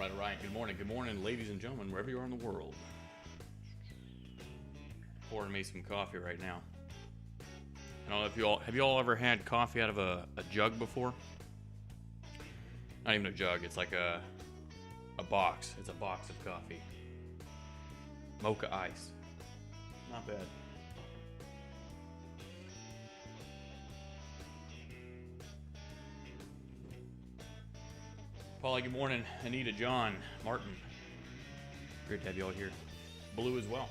All right. Good morning, ladies and gentlemen, wherever you are in the world. Pouring me some coffee right now. I don't know if have you all ever had coffee out of a jug before? Not even a jug. It's like a box. It's a box of coffee. Mocha ice. Not bad. Paulie, good morning. Anita, John, Martin. Great to have you all here. Blue as well.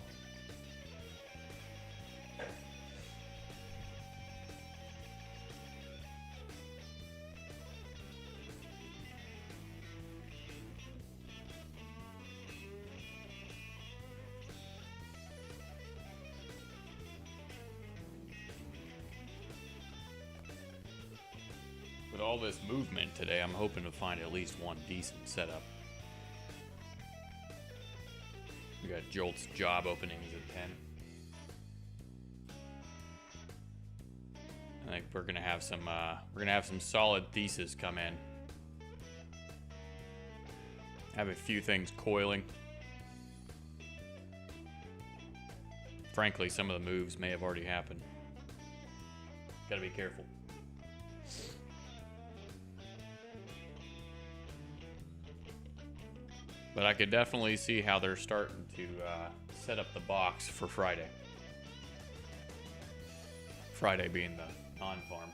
With all this movement today, I'm hoping to find at least one decent setup. We got Jolt's job openings at 10. I think we're gonna have some solid theses come in. Have a few things coiling. Frankly, some of the moves may have already happened. Gotta be careful. But I could definitely see how they're starting to set up the box for Friday. Friday being the non-farm.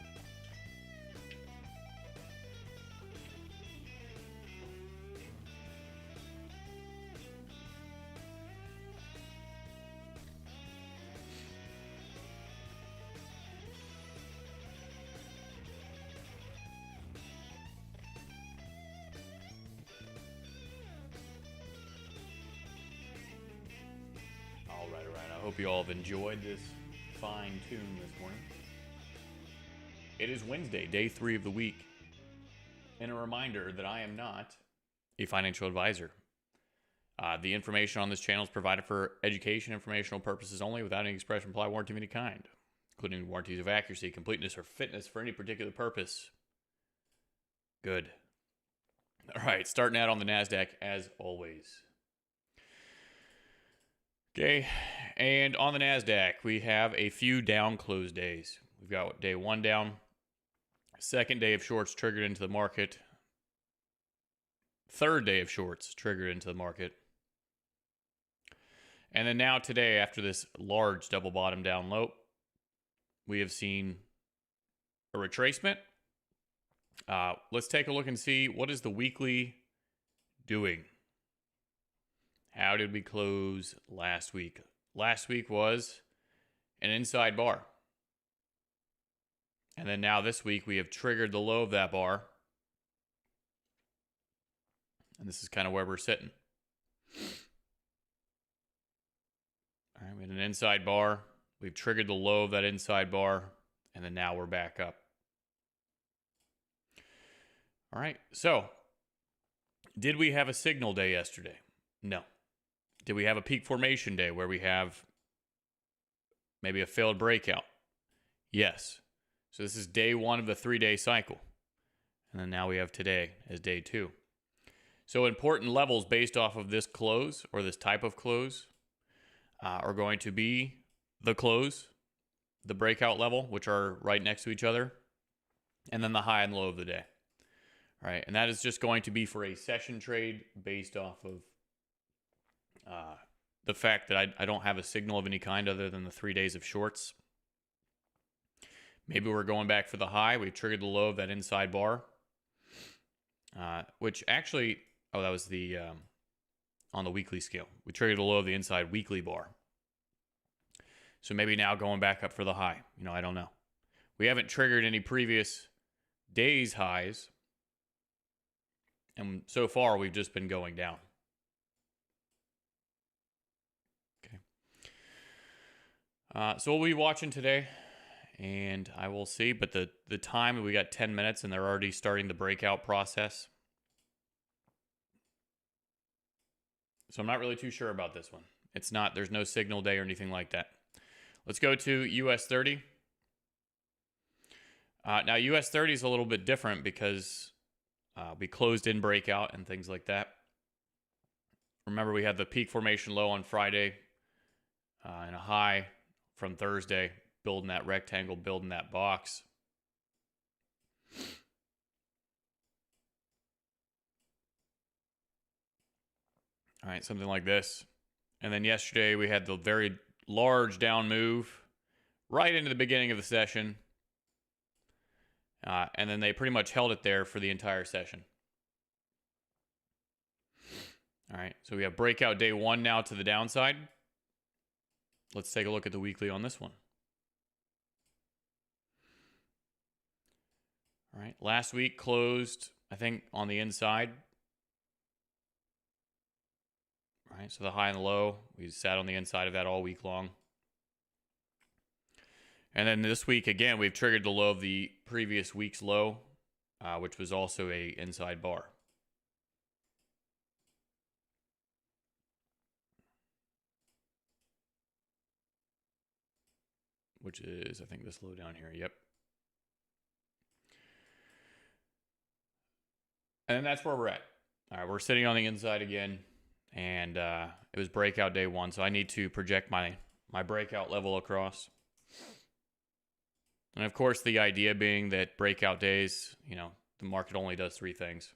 All right. I hope you all have enjoyed this fine tune this morning. It is Wednesday, day 3 of the week. And a reminder that I am not a financial advisor. The information on this channel is provided for education, informational purposes only, without any express or implied warranty of any kind, including warranties of accuracy, completeness, or fitness for any particular purpose. Good. All right, starting out on the NASDAQ as always. Okay, and on the NASDAQ, we have a few down close days. We've got day 1 down, second day of shorts triggered into the market, third day of shorts triggered into the market. And then now today, after this large double bottom down low, we have seen a retracement. Let's take a look and see what is the weekly doing. How did we close last week? Last week was an inside bar. And then now this week we have triggered the low of that bar. And this is kind of where we're sitting. All right, we had an inside bar. We've triggered the low of that inside bar. And then now we're back up. All right, so did we have a signal day yesterday? No. Did we have a peak formation day where we have maybe a failed breakout? Yes. So this is day 1 of the 3-day cycle. And then now we have today as day 2. So important levels based off of this close or this type of close are going to be the close, the breakout level, which are right next to each other, and then the high and low of the day. All right, and that is just going to be for a session trade based off of the fact that I don't have a signal of any kind other than the 3 days of shorts. Maybe we're going back for the high. We triggered the low of that inside bar, which actually, that was the on the weekly scale. We triggered the low of the inside weekly bar. So maybe now going back up for the high. I don't know. We haven't triggered any previous days highs, and so far we've just been going down. So we'll be watching today, and I will see. But the time, we got 10 minutes, and they're already starting the breakout process. So I'm not really too sure about this one. There's no signal day or anything like that. Let's go to US 30. Now, US 30 is a little bit different because we closed in breakout and things like that. Remember, we had the peak formation low on Friday and a high from Thursday, building that rectangle, building that box. All right, something like this. And then yesterday we had the very large down move right into the beginning of the session. And then they pretty much held it there for the entire session. All right, so we have breakout day 1 now to the downside. Let's take a look at the weekly on this one. All right, last week closed, I think, on the inside. All right, so the high and the low, we sat on the inside of that all week long. And then this week, again, we've triggered the low of the previous week's low, which was also a inside bar. Which is, I think, this low down here. Yep. And that's where we're at. All right, we're sitting on the inside again. And it was breakout day 1, so I need to project my breakout level across. And of course, the idea being that breakout days, you know, the market only does 3 things.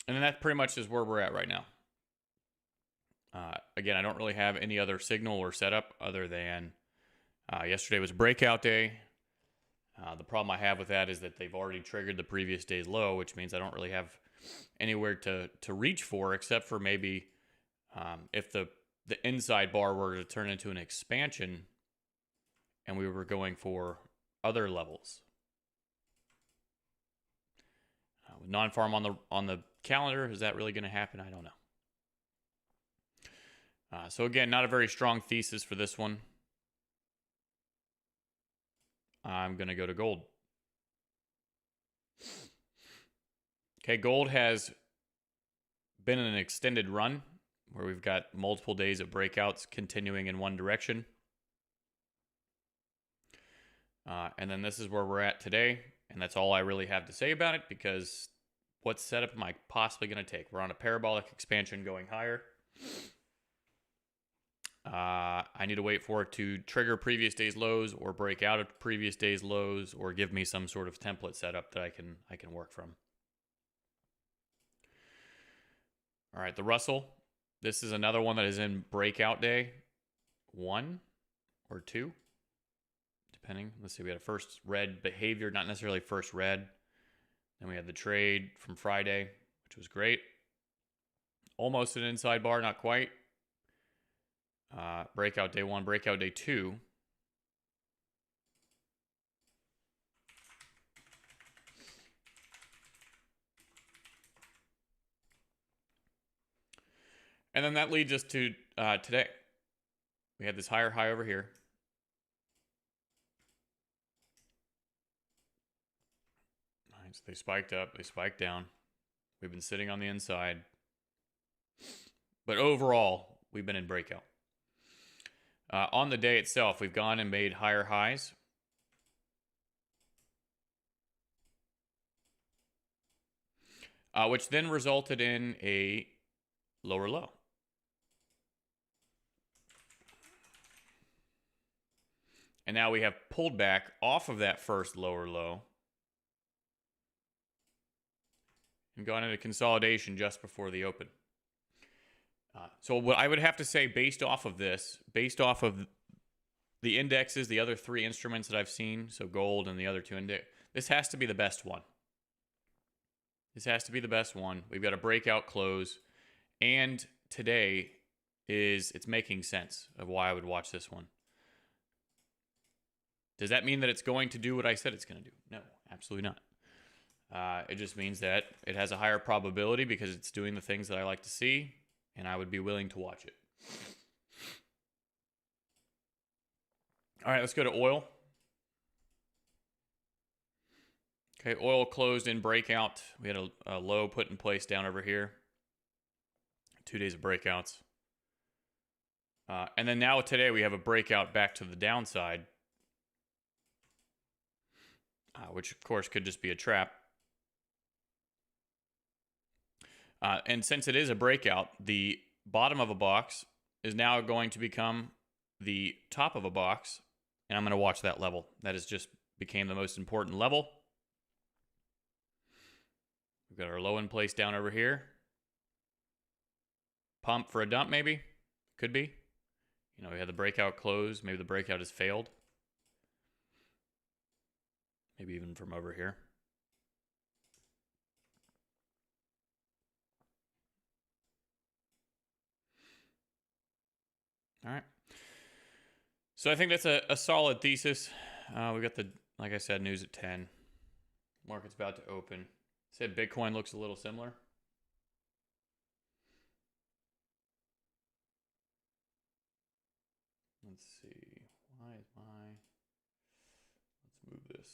And then that pretty much is where we're at right now. Again, I don't really have any other signal or setup other than yesterday was breakout day. The problem I have with that is that they've already triggered the previous day's low, which means I don't really have anywhere to reach for, except for maybe if the inside bar were to turn into an expansion and we were going for other levels. With non-farm on the calendar, is that really going to happen? I don't know. So again, not a very strong thesis for this one. I'm going to go to gold. Okay, gold has been in an extended run where we've got multiple days of breakouts continuing in one direction. And then this is where we're at today. And that's all I really have to say about it, because what setup am I possibly going to take? We're on a parabolic expansion going higher. I need to wait for it to trigger previous day's lows or break out of previous day's lows or give me some sort of template setup that I can work from. All right, the Russell. This is another one that is in breakout day 1 or 2, depending. Let's see, we had a first red behavior, not necessarily first red. Then we had the trade from Friday, which was great. Almost an inside bar, not quite. Breakout day 1, breakout day 2. And then that leads us to today. We had this higher high over here. All right, so they spiked up, they spiked down. We've been sitting on the inside. But overall, we've been in breakout. On the day itself, we've gone and made higher highs. Which then resulted in a lower low. And now we have pulled back off of that first lower low and gone into consolidation just before the open. So what I would have to say, based off of this, based off of the indexes, the other 3 instruments that I've seen, so gold and the other 2 index, this has to be the best one. This has to be the best one. We've got a breakout close, and today it's making sense of why I would watch this one. Does that mean that it's going to do what I said it's going to do? No, absolutely not. It just means that it has a higher probability because it's doing the things that I like to see, and I would be willing to watch it. All right, let's go to oil. Okay, oil closed in breakout. We had a low put in place down over here. 2 days of breakouts. And then now today we have a breakout back to the downside. which of course could just be a trap. And since it is a breakout, the bottom of a box is now going to become the top of a box, and I'm going to watch that level. That has just became the most important level. We've got our low in place down over here. Pump for a dump, maybe. Could be. You know, we had the breakout close. Maybe the breakout has failed. Maybe even from over here. All right. So I think that's a solid thesis. We got the, like I said, news at 10. Market's about to open. Said Bitcoin looks a little similar. Let's see. Why is my... Let's move this.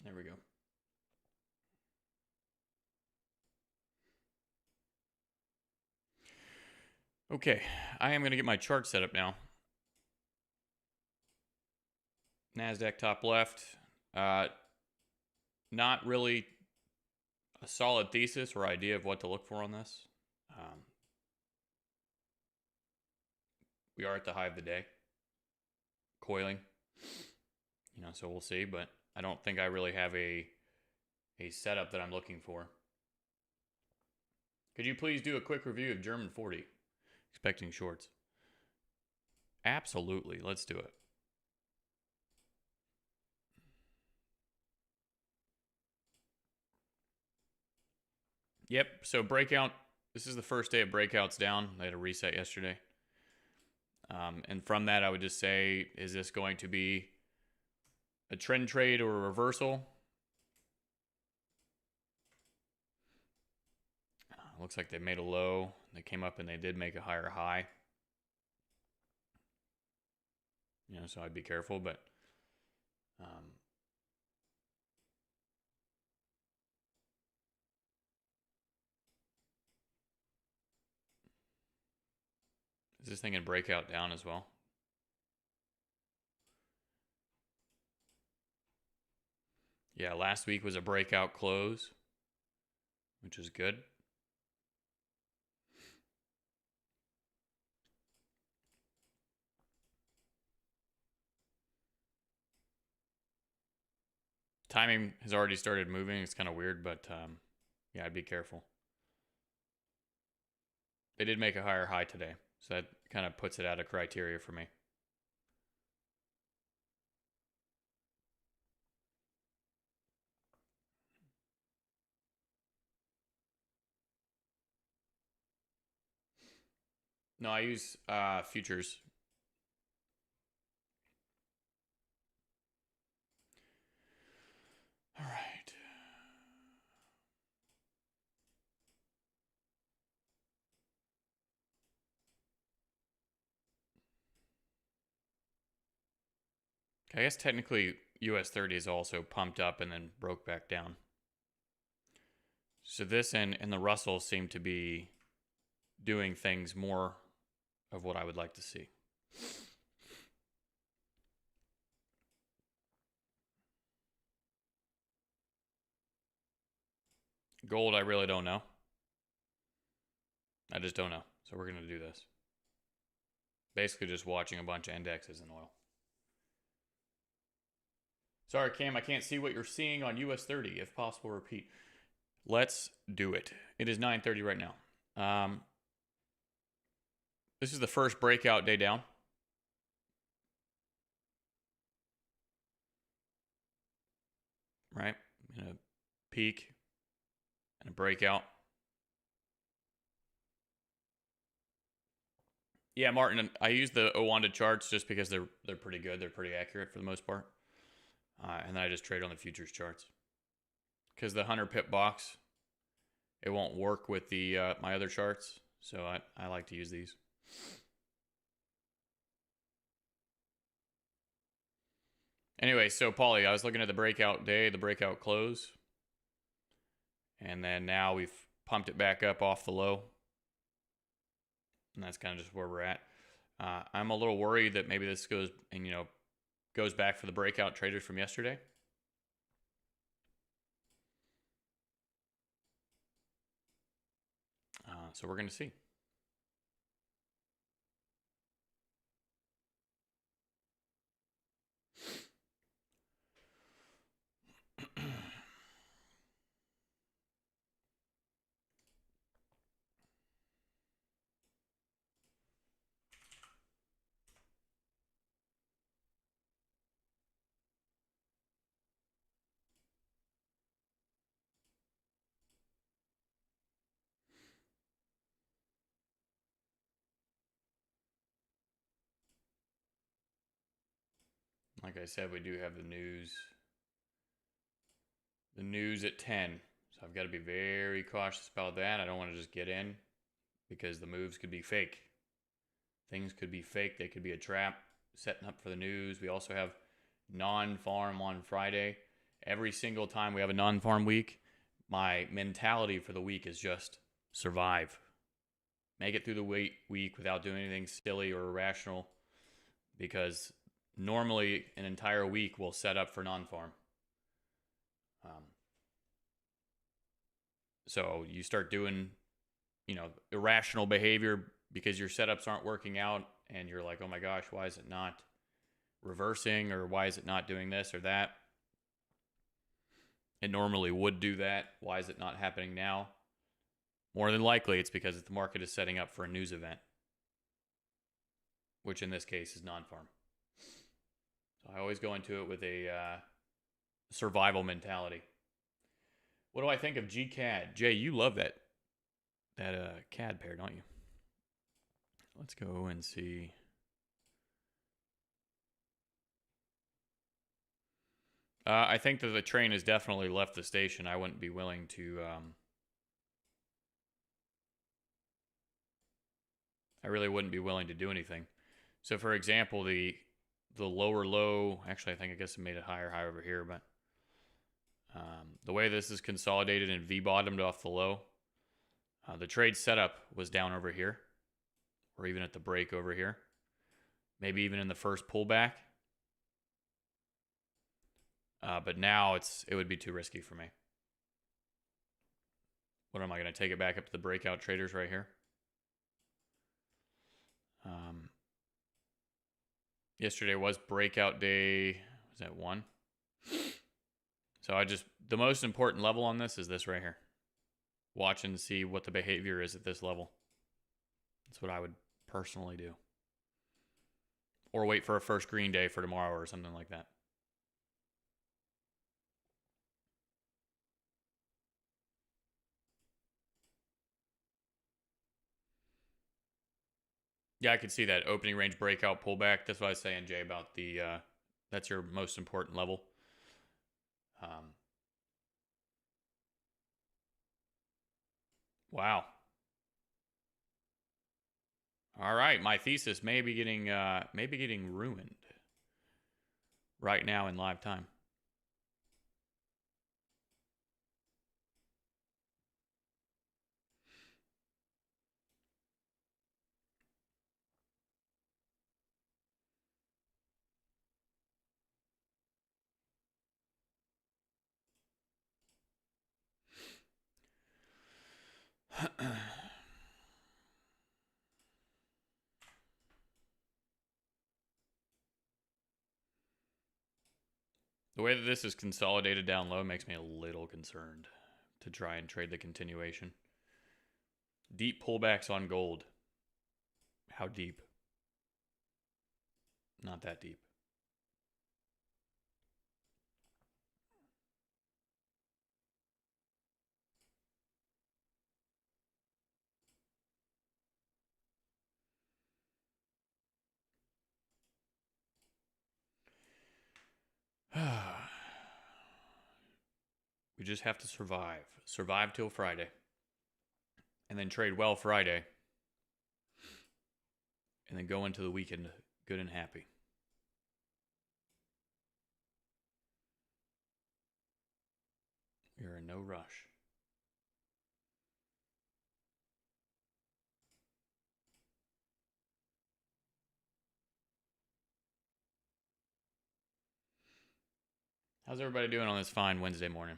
There we go. Okay, I am going to get my chart set up now. NASDAQ top left. Not really a solid thesis or idea of what to look for on this. We are at the high of the day. Coiling. You know, so we'll see, but I don't think I really have a setup that I'm looking for. Could you please do a quick review of German 40? Expecting shorts. Absolutely. Let's do it. Yep. So breakout. This is the first day of breakouts down. They had a reset yesterday. And from that, I would just say, is this going to be a trend trade or a reversal? Looks like they made a low. They came up and they did make a higher high. You know, so I'd be careful, but is this thing in breakout down as well? Yeah, last week was a breakout close, which is good. Timing has already started moving. It's kind of weird, but yeah, I'd be careful. They did make a higher high today, so that kind of puts it out of criteria for me. No, I use futures. All right. I guess technically US 30 is also pumped up and then broke back down. So this and the Russell seem to be doing things more of what I would like to see. Gold, I really don't know. I just don't know. So we're going to do this. Basically just watching a bunch of indexes in oil. Sorry, Cam, I can't see what you're seeing on US 30. If possible, repeat. Let's do it. It is 9:30 right now. This is the first breakout day down. Right? In a peak and a breakout. Yeah, Martin, I use the Owanda charts just because they're pretty good. They're pretty accurate for the most part. And then I just trade on the futures charts. Because the 100 pip box, it won't work with the my other charts. So I like to use these. Anyway, so Paulie, I was looking at the breakout day, the breakout close, and then now we've pumped it back up off the low, and that's kind of just where we're at. I'm a little worried that maybe this goes and goes back for the breakout traders from yesterday. So we're going to see. Like I said, we do have the news. The news at 10. So I've got to be very cautious about that. I don't want to just get in because the moves could be fake. Things could be fake. They could be a trap setting up for the news. We also have non-farm on Friday. Every single time we have a non-farm week, my mentality for the week is just survive. Make it through the week without doing anything silly or irrational, because normally an entire week will set up for non-farm. So you start doing, irrational behavior because your setups aren't working out, and you're like, oh my gosh, why is it not reversing, or why is it not doing this or that? It normally would do that. Why is it not happening now? More than likely, it's because the market is setting up for a news event, which in this case is non-farm. So I always go into it with a survival mentality. What do I think of GCAD? Jay, you love that CAD pair, don't you? Let's go and see. I think that the train has definitely left the station. I wouldn't be willing to. I really wouldn't be willing to do anything. So, for example, the lower low. Actually, I guess it made it high over here, but the way this is consolidated and V-bottomed off the low, the trade setup was down over here, or even at the break over here, maybe even in the first pullback. But now it would be too risky for me. What am I going to take it back up to the breakout traders right here? Yesterday was breakout day. Was that 1? So the most important level on this is this right here. Watch and see what the behavior is at this level. That's what I would personally do. Or wait for a first green day for tomorrow or something like that. Yeah, I could see that opening range breakout pullback. That's what I was saying, Jay, about the that's your most important level. Wow. All right, my thesis may be getting ruined right now in live time. The way that this is consolidated down low makes me a little concerned to try and trade the continuation. Deep pullbacks on gold. How deep? Not that deep. We just have to survive. Survive till Friday. And then trade well Friday. And then go into the weekend good and happy. no rush. How's everybody doing on this fine Wednesday morning?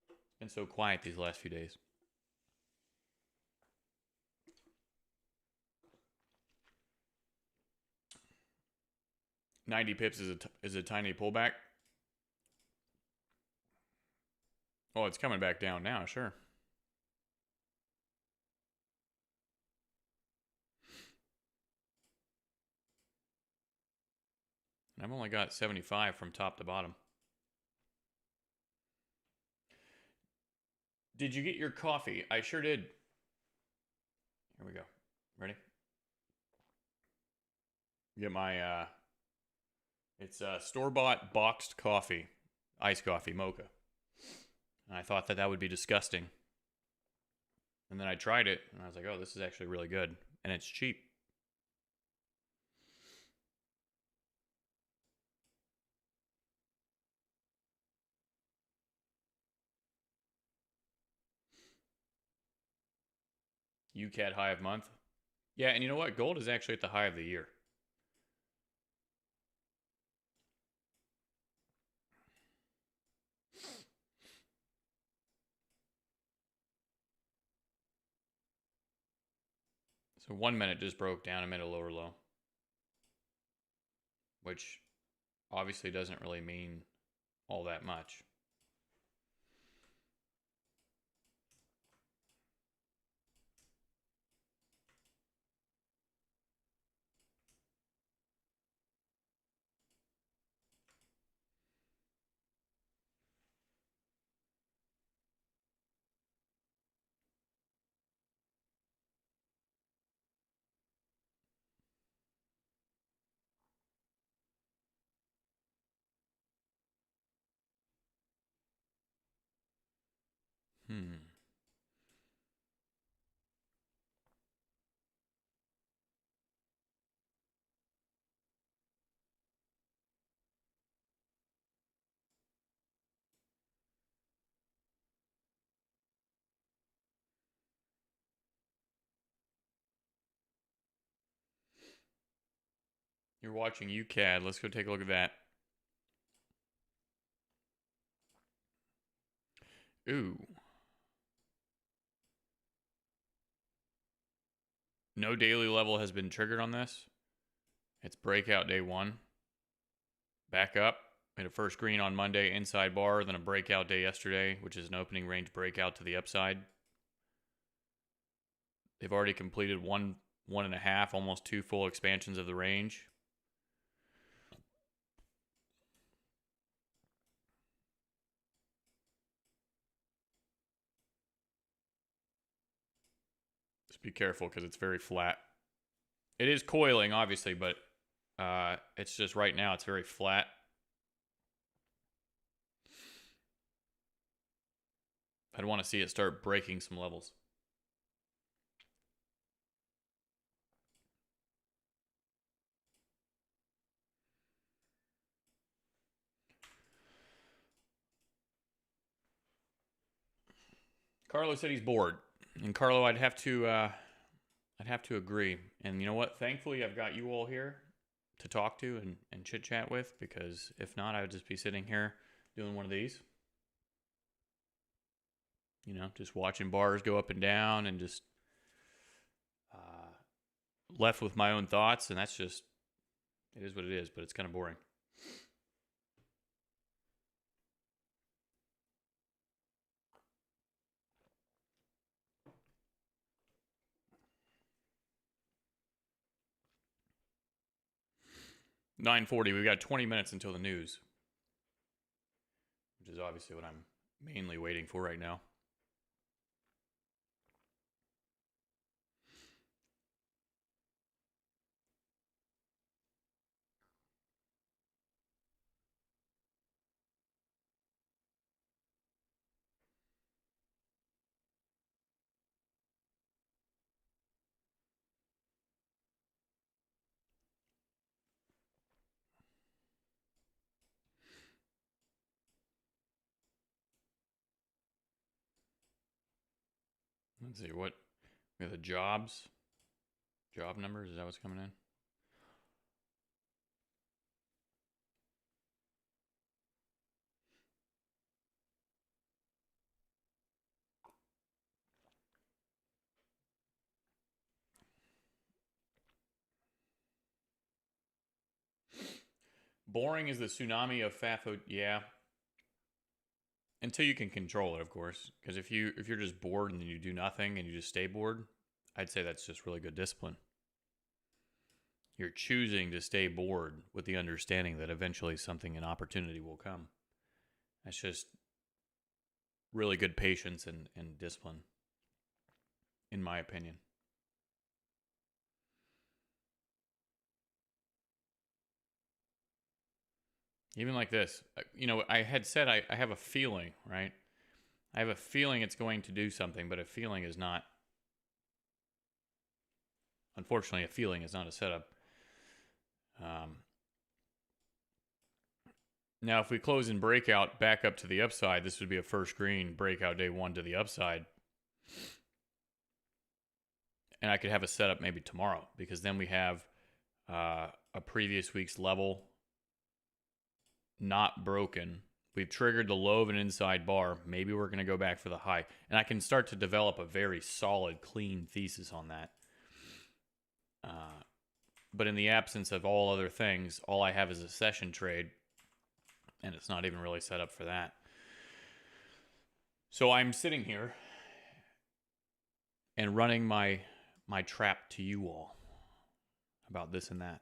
It's been so quiet these last few days. $90 pips is a tiny pullback. Oh, it's coming back down now, sure. And I've only got 75 from top to bottom. Did you get your coffee? I sure did. Here we go. Ready? Get my, it's store-bought boxed coffee, iced coffee, mocha. And I thought that would be disgusting. And then I tried it, and I was like, oh, this is actually really good. And it's cheap. UCAD high of month. Yeah, and you know what? Gold is actually at the high of the year. So 1 minute just broke down and made a lower low. Which obviously doesn't really mean all that much. You're watching UCAD. Let's go take a look at that. Ooh. No daily level has been triggered on this. It's breakout day 1. Back up. Made a first green on Monday, inside bar, then a breakout day yesterday, which is an opening range breakout to the upside. They've already completed one and a half, almost 2 full expansions of the range. Just be careful because it's very flat. It is coiling, obviously, but it's just right now it's very flat. I'd want to see it start breaking some levels. Carlo said he's bored, and Carlo, I'd have to agree. And you know what? Thankfully, I've got you all here to talk to and chit chat with, because if not, I would just be sitting here doing one of these. You know, just watching bars go up and down and just left with my own thoughts. And that's just, it is what it is, but it's kind of boring. $9:40. We've got 20 minutes until the news, which is obviously what I'm mainly waiting for right now. Let's see what we have the job numbers. Is that what's coming in? Boring is the tsunami of FAFO. Yeah, until you can control it, of course. Because if you're just bored and then you do nothing and you just stay bored, I'd say that's just really good discipline. You're choosing to stay bored with the understanding that eventually an opportunity will come. That's just really good patience and discipline, in my opinion. Even like this, I had said I have a feeling, right? I have a feeling it's going to do something, but a feeling is not, unfortunately, a feeling is not a setup. Now, if we close in breakout back up to the upside, this would be a first green breakout day one to the upside. And I could have a setup maybe tomorrow, because then we have a previous week's level not broken. We've triggered the low of an inside bar. Maybe we're going to go back for the high. And I can start to develop a very solid, clean thesis on that. But in the absence of all other things, all I have is a session trade. And it's not even really set up for that. So I'm sitting here and running my trap to you all about this and that.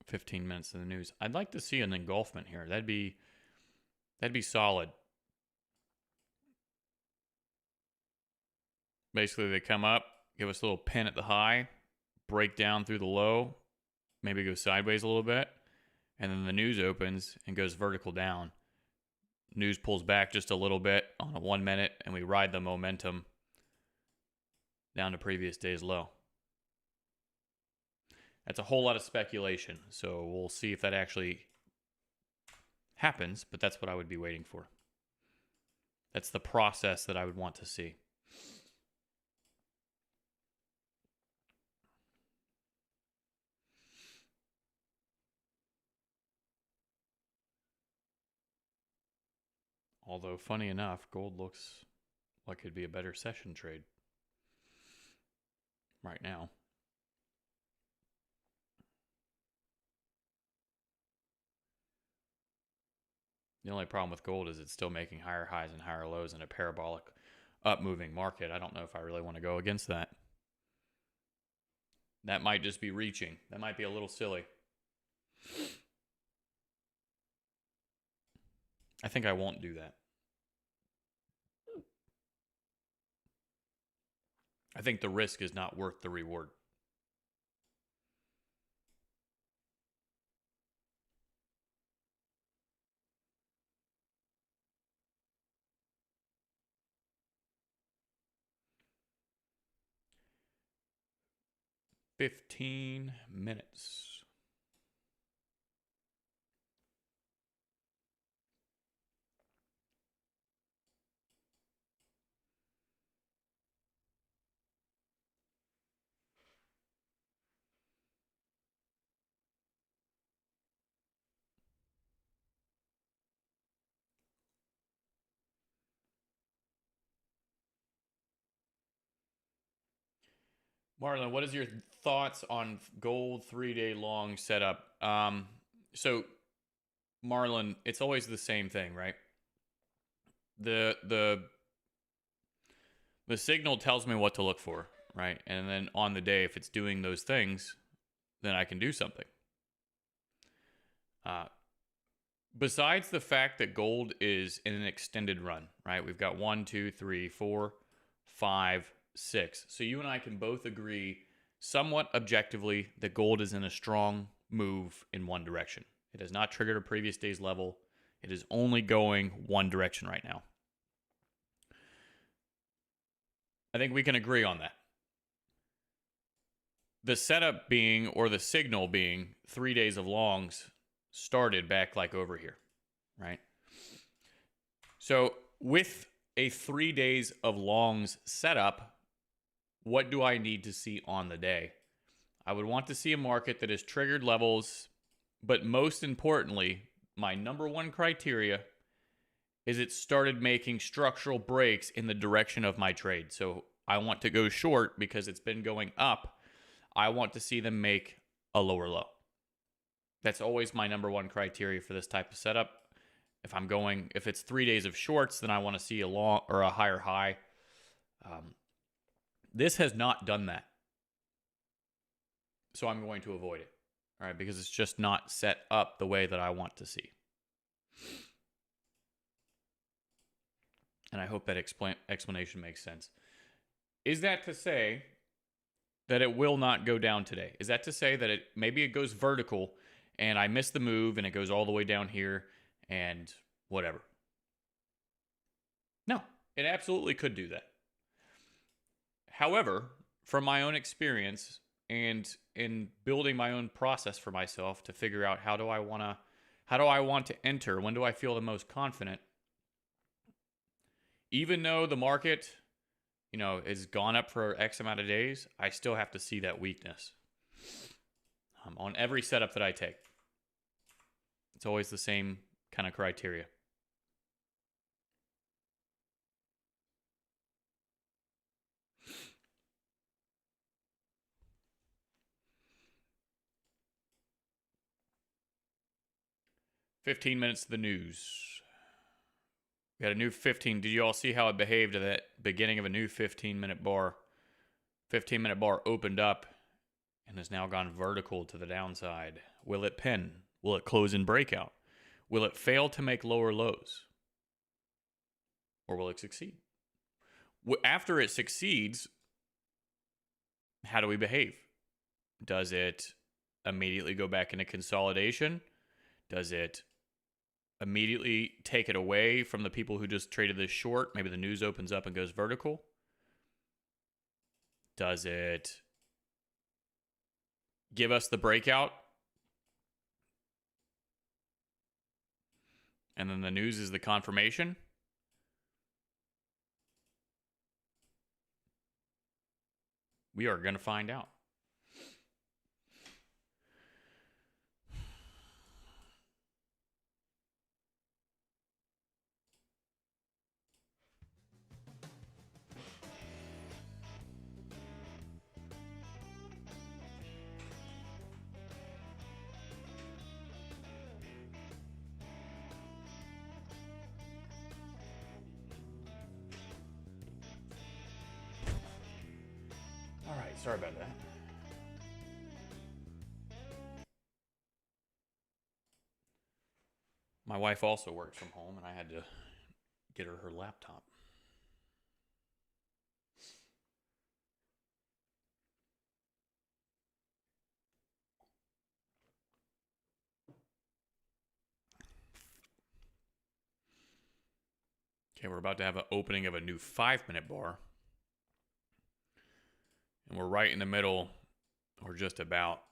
"15 minutes in the news." I'd like to see an engulfment here. That'd be solid. Basically, they come up, give us a little pin at the high, break down through the low, maybe go sideways a little bit, and then the news opens and goes vertical down. News pulls back just a little bit on a 1 minute, and we ride the momentum down to previous day's low. That's a whole lot of speculation, so we'll see if that actually happens, but that's what I would be waiting for. That's the process that I would want to see. Although, funny enough, gold looks like it'd be a better session trade right now. The only problem with gold is it's still making higher highs and higher lows in a parabolic up-moving market. I don't know if I really want to go against that. That might just be reaching. That might be a little silly. I think I won't do that. I think the risk is not worth the reward. "15 minutes. Marlon, what is your thoughts on gold 3-day long setup? So, Marlon, it's always the same thing, right? The signal tells me what to look for, right? And then on the day, if it's doing those things, then I can do something. Besides the fact that gold is in an extended run, right? We've got 1, 2, 3, 4, 5, 6. So you and I can both agree somewhat objectively that gold is in a strong move in one direction. It has not triggered a previous day's level. It is only going one direction right now. I think we can agree on that. The setup being, or the signal being, 3 days of longs started back like over here, right? So with a 3 days of longs setup, what do I need to see on the day? I would want to see a market that has triggered levels, but most importantly, my number one criteria is it started making structural breaks in the direction of my trade. So I want to go short because it's been going up. I want to see them make a lower low. That's always my number one criteria for this type of setup. If it's 3 days of shorts, then I want to see a long or a higher high. This has not done that. So I'm going to avoid it. All right, because it's just not set up the way that I want to see. And I hope that explanation makes sense. Is that to say that it will not go down today? Is that to say that maybe it goes vertical and I miss the move and it goes all the way down here and whatever? No, it absolutely could do that. However, from my own experience and in building my own process for myself to figure out how do I want to enter, when do I feel the most confident, even though the market, has gone up for X amount of days, I still have to see that weakness on every setup that I take. It's always the same kind of criteria. "15 minutes of the news." We had a new 15. Did you all see how it behaved at that beginning of a new 15-minute bar? 15-minute bar opened up and has now gone vertical to the downside. Will it pin? Will it close in breakout? Will it fail to make lower lows? Or will it succeed? After it succeeds, how do we behave? Does it immediately go back into consolidation? Does it immediately take it away from the people who just traded this short? Maybe the news opens up and goes vertical. Does it give us the breakout? And then the news is the confirmation? We are going to find out. All right, sorry about that. My wife also works from home, and I had to get her laptop. Okay, we're about to have an opening of a new 5-minute bar. And we're right in the middle, or just about,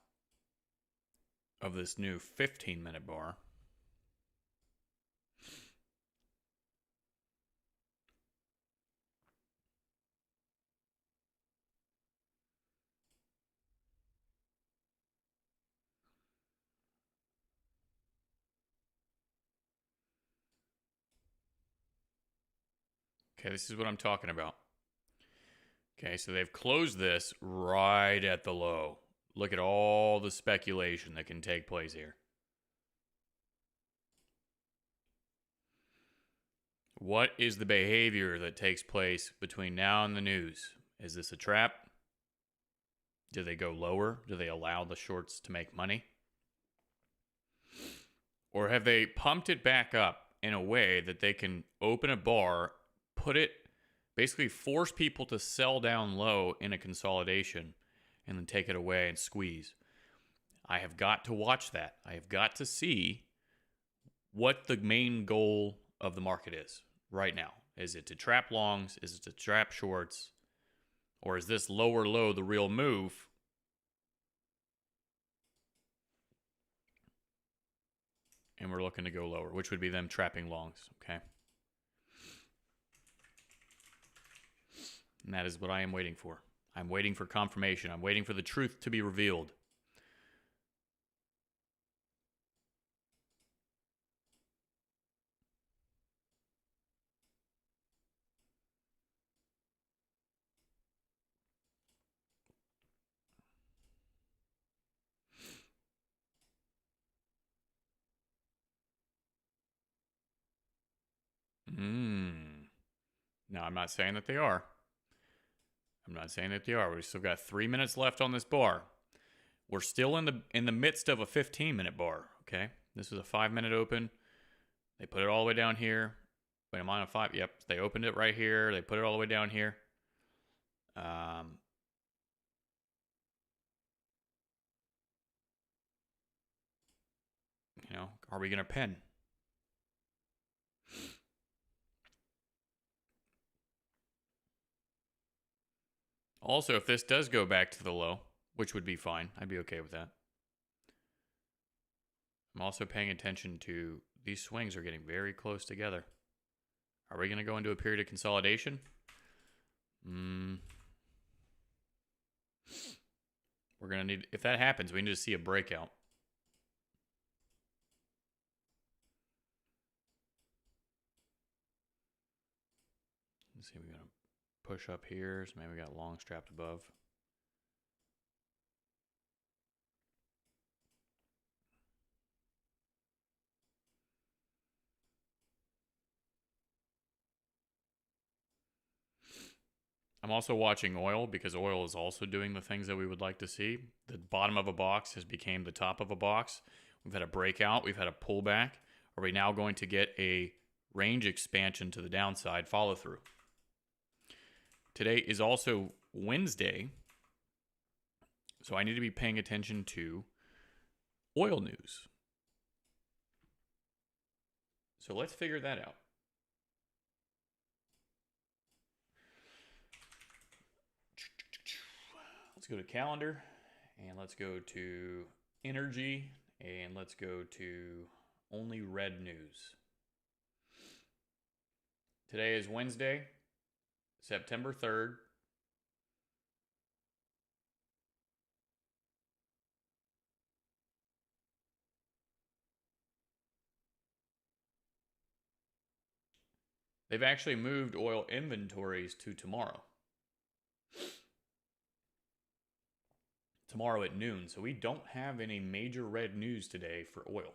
of this new 15-minute bar. Okay, this is what I'm talking about. Okay, so they've closed this right at the low. Look at all the speculation that can take place here. What is the behavior that takes place between now and the news? Is this a trap? Do they go lower? Do they allow the shorts to make money? Or have they pumped it back up in a way that they can open a bar, basically force people to sell down low in a consolidation, and then take it away and squeeze? I have got to watch that. I have got to see what the main goal of the market is right now. Is it to trap longs? Is it to trap shorts? Or is this lower low the real move? And we're looking to go lower, which would be them trapping longs, okay? And that is what I am waiting for. I'm waiting for confirmation. I'm waiting for the truth to be revealed. No, I'm not saying that they are. I'm not saying that they are. We still got 3 minutes left on this bar. We're still in the midst of a 15-minute bar. Okay, this is a 5-minute open. They put it all the way down here. Wait, am I on a 5? Yep, they opened it right here. They put it all the way down here. You know, are we gonna pen? Also, if this does go back to the low, which would be fine, I'd be okay with that. I'm also paying attention to these swings are getting very close together. Are we going to go into a period of consolidation? We're going to need, if that happens, we need to see a breakout. Let's see, we got to push up here. So maybe we got long strapped above. I'm also watching oil because oil is also doing the things that we would like to see. The bottom of a box has become the top of a box. We've had a breakout. We've had a pullback. Are we now going to get a range expansion to the downside follow through? Today is also Wednesday, so I need to be paying attention to oil news. So let's figure that out. Let's go to calendar, and let's go to energy, and let's go to only red news. Today is Wednesday, September 3rd. They've actually moved oil inventories to tomorrow. Tomorrow at noon. So we don't have any major red news today for oil.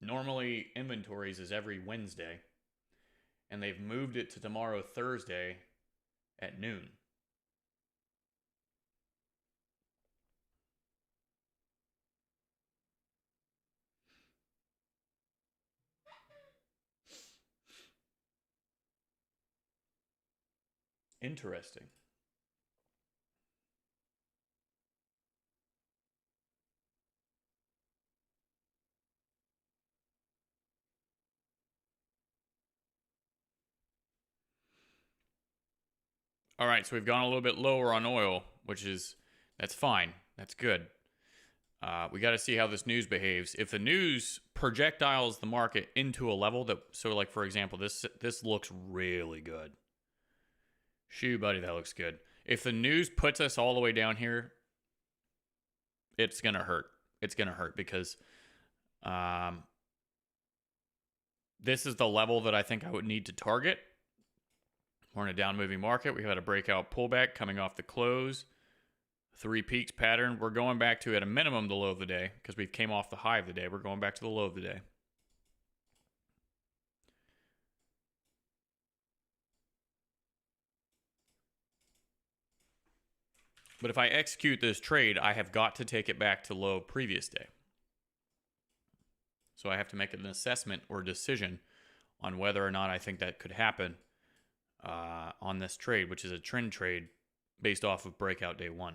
Normally, inventories is every Wednesday, and they've moved it to tomorrow, Thursday, at noon. Interesting. All right, so we've gone a little bit lower on oil, that's fine. That's good. We got to see how this news behaves. If the news projectiles the market into a level that, so like for example, this looks really good. Shoo, buddy, that looks good. If the news puts us all the way down here, it's gonna hurt. It's gonna hurt because this is the level that I think I would need to target. We're in a down moving market. We had a breakout pullback coming off the close. 3 peaks pattern. We're going back to, at a minimum, the low of the day because we came off the high of the day. We're going back to the low of the day. But if I execute this trade, I have got to take it back to low previous day. So I have to make an assessment or decision on whether or not I think that could happen on this trade, which is a trend trade based off of breakout day 1.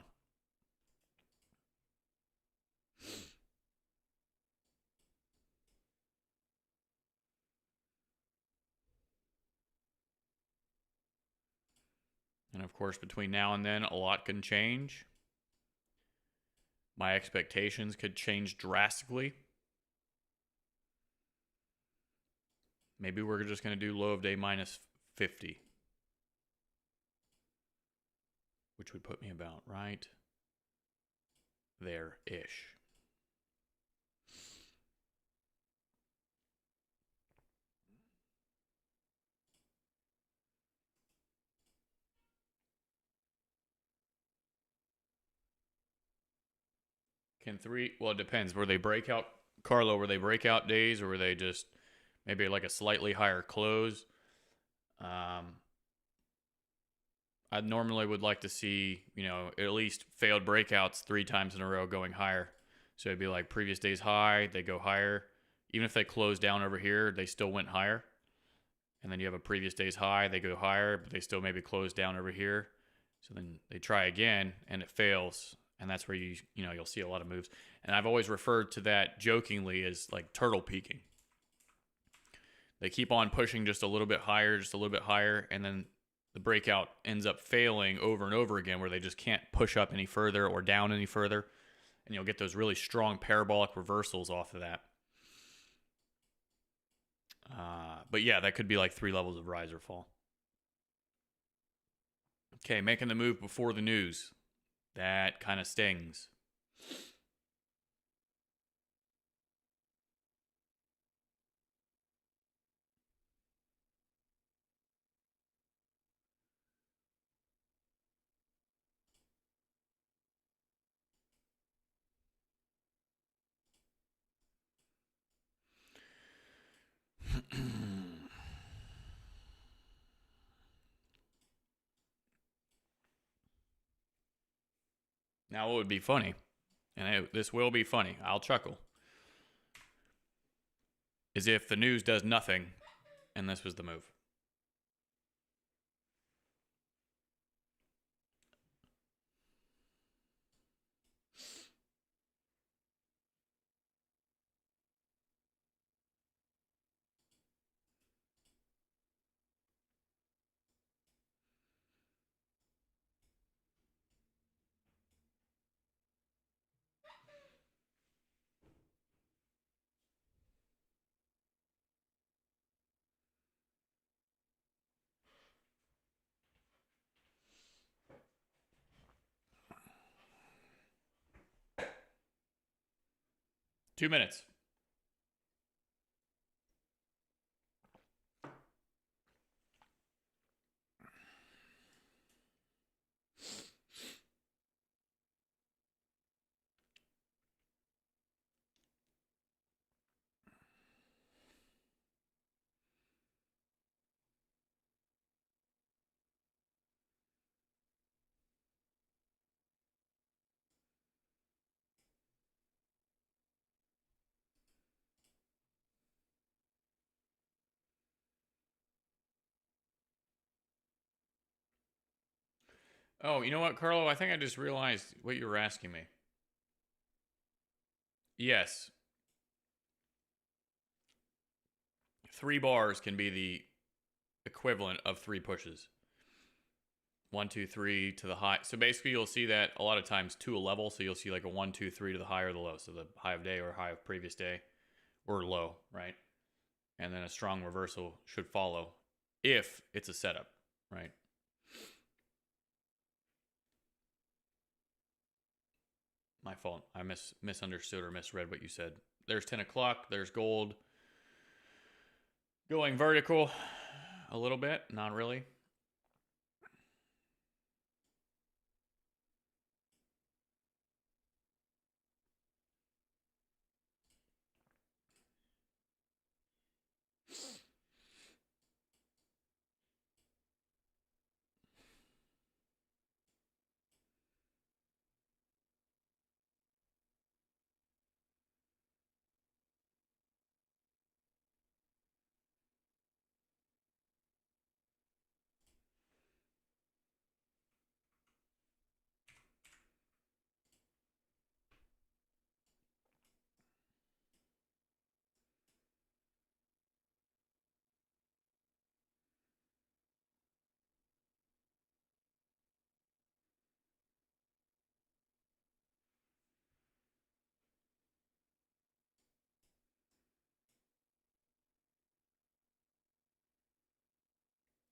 And of course, between now and then, a lot can change. My expectations could change drastically. Maybe we're just going to do low of day minus 50. which would put me about right there-ish. Can three, well, it depends. Were they breakout, Carlo, were they breakout days or were they just maybe like a slightly higher close? I normally would like to see, at least failed breakouts 3 times in a row going higher. So it'd be like previous day's high, they go higher. Even if they close down over here, they still went higher. And then you have a previous day's high, they go higher, but they still maybe close down over here. So then they try again and it fails. And that's where you'll see a lot of moves. And I've always referred to that jokingly as like turtle peaking. They keep on pushing just a little bit higher, and then the breakout ends up failing over and over again where they just can't push up any further or down any further. And you'll get those really strong parabolic reversals off of that. But yeah, that could be like 3 levels of rise or fall. Okay, making the move before the news. That kind of stings. Now, what would be funny, and this will be funny, I'll chuckle, is if the news does nothing and this was the move. Two minutes. Oh, you know what, Carlo? I think I just realized what you were asking me. Yes. 3 bars can be the equivalent of 3 pushes. 1, 2, 3 to the high. So basically, you'll see that a lot of times to a level. So you'll see like a 1, 2, 3 to the high or the low. So the high of day or high of previous day or low, right? And then a strong reversal should follow if it's a setup, right? My fault. I misunderstood or misread what you said. There's 10 o'clock. There's gold going vertical a little bit. Not really.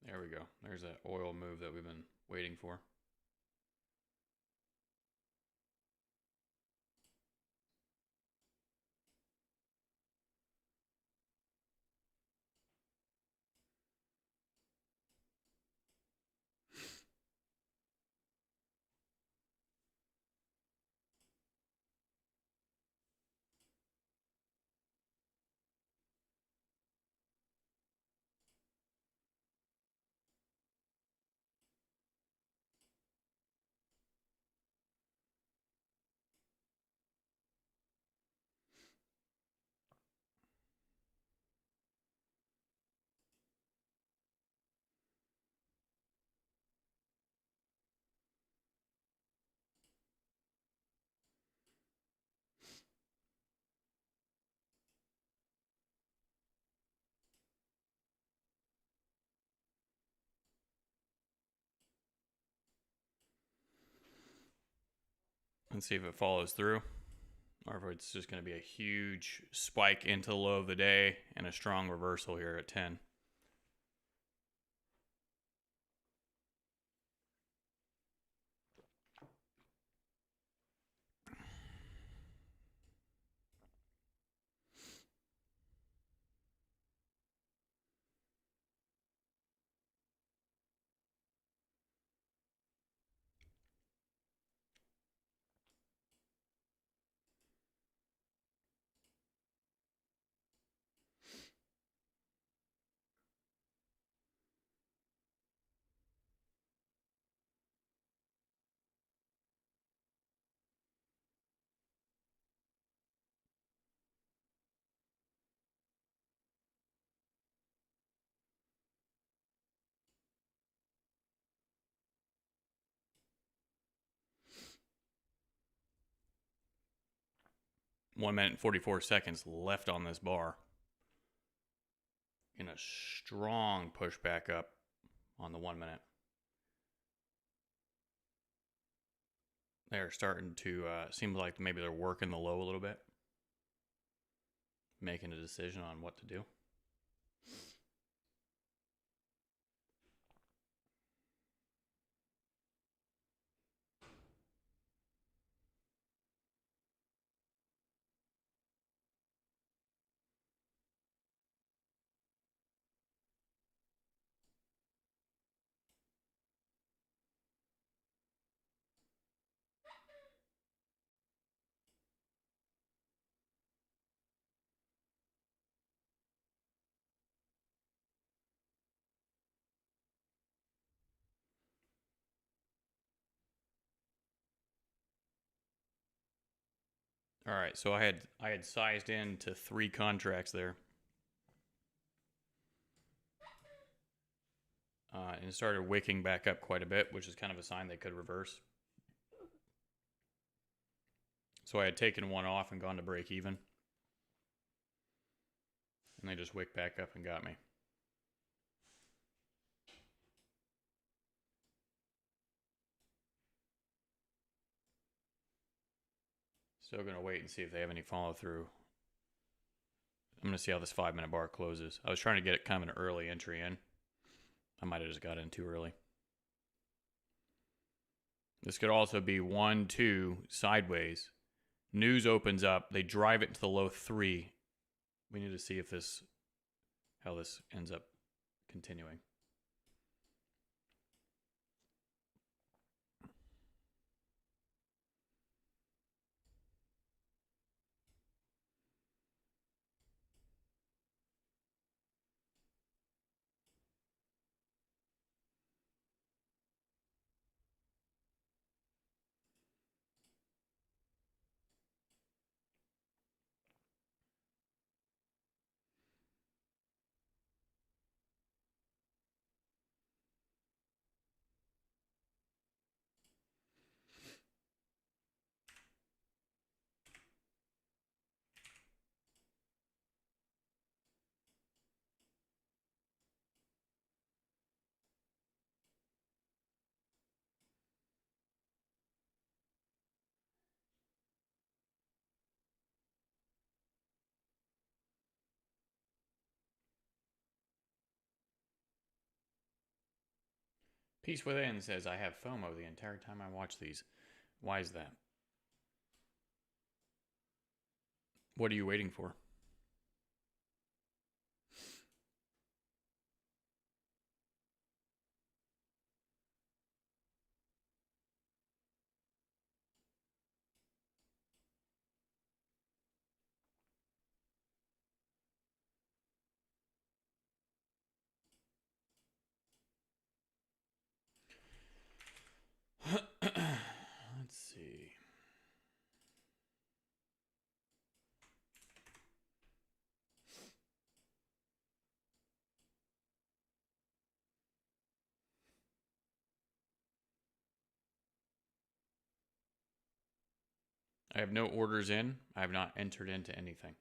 There we go. There's that oil move that we've been waiting for. Let's see if it follows through, or if it's just going to be a huge spike into the low of the day and a strong reversal here at 10. One minute and 44 seconds left on this bar. In a strong push back up on the 1 minute. They're starting to seem like maybe they're working the low a little bit, making a decision on what to do. All right, so I had sized into 3 contracts there, and it started wicking back up quite a bit, which is kind of a sign they could reverse. So I had taken one off and gone to break even, and they just wicked back up and got me. Still going to wait and see if they have any follow through. I'm going to see how this 5-minute bar closes. I was trying to get it kind of an early entry in. I might have just got in too early. This could also be 1, 2 sideways. News opens up. They drive it to the low 3. We need to see if how this ends up continuing. Peace Within says, I have FOMO the entire time I watch these. Why is that? What are you waiting for? Let's see. I have no orders in. I have not entered into anything.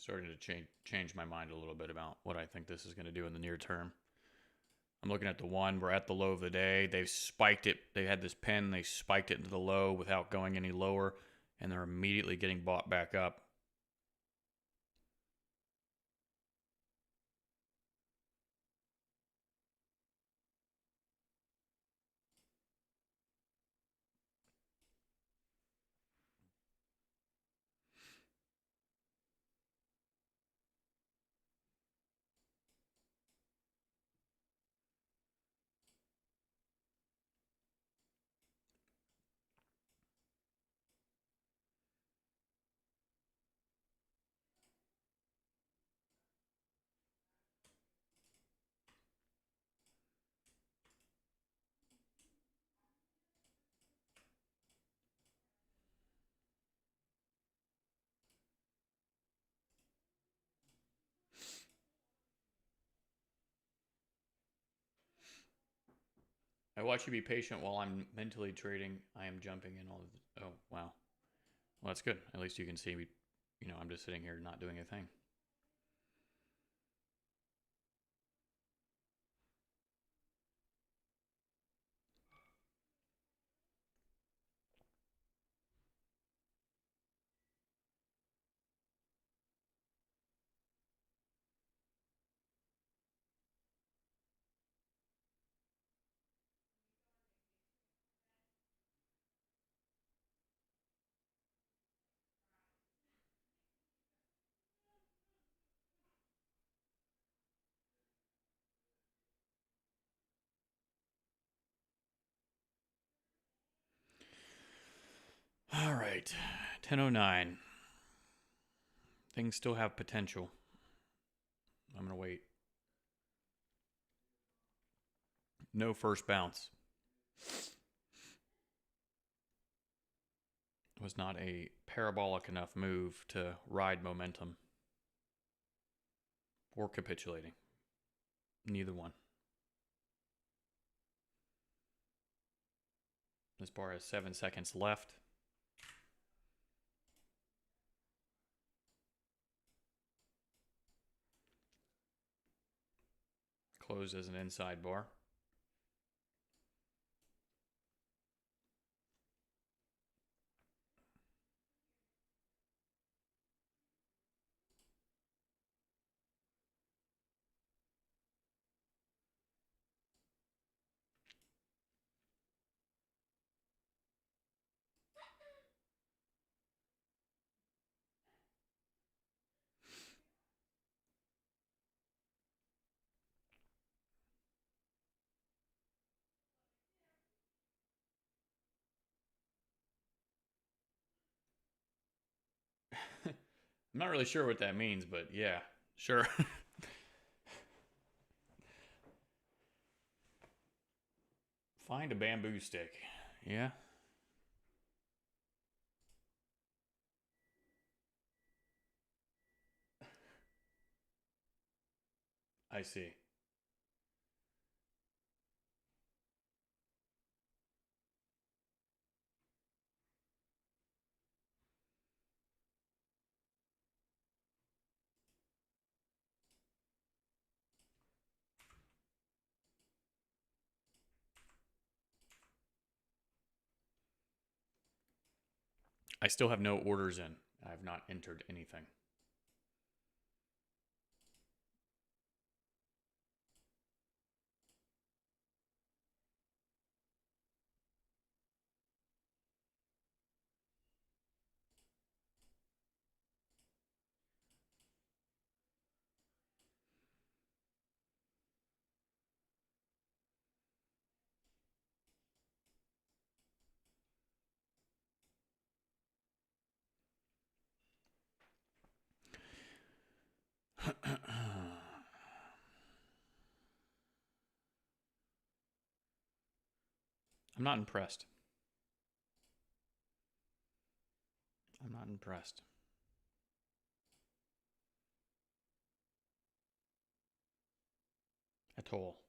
starting to change my mind a little bit about what I think this is going to do in the near term. I'm looking at the one. We're at the low of the day. They've spiked it. They had this pen. They spiked it into the low without going any lower, and they're immediately getting bought back up. I watch you be patient while I'm mentally trading. I am jumping in all of the... Oh, wow. Well, that's good. At least you can see me. You know, I'm just sitting here not doing a thing. All right. 10:09. Things still have potential. I'm going to wait. No first bounce. It was not a parabolic enough move to ride momentum or capitulating. Neither one. This bar has 7 seconds left. Closed as an inside bar. I'm not really sure what that means, but yeah, sure. Find a bamboo stick. Yeah. I see. I still have no orders in. I have not entered anything. I'm not impressed. I'm not impressed. At all.